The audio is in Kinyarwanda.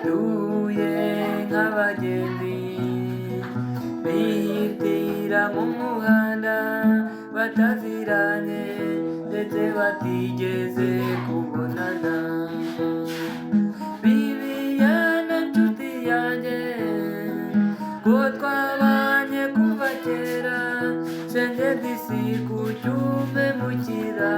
duhuye nk'abagenzi bihitira mu muhanda bataziranye ndetse batigeze kubonana. Bibiyana nshuti yanjye ko twabanye kuva kera, shenge disi kucyume mukira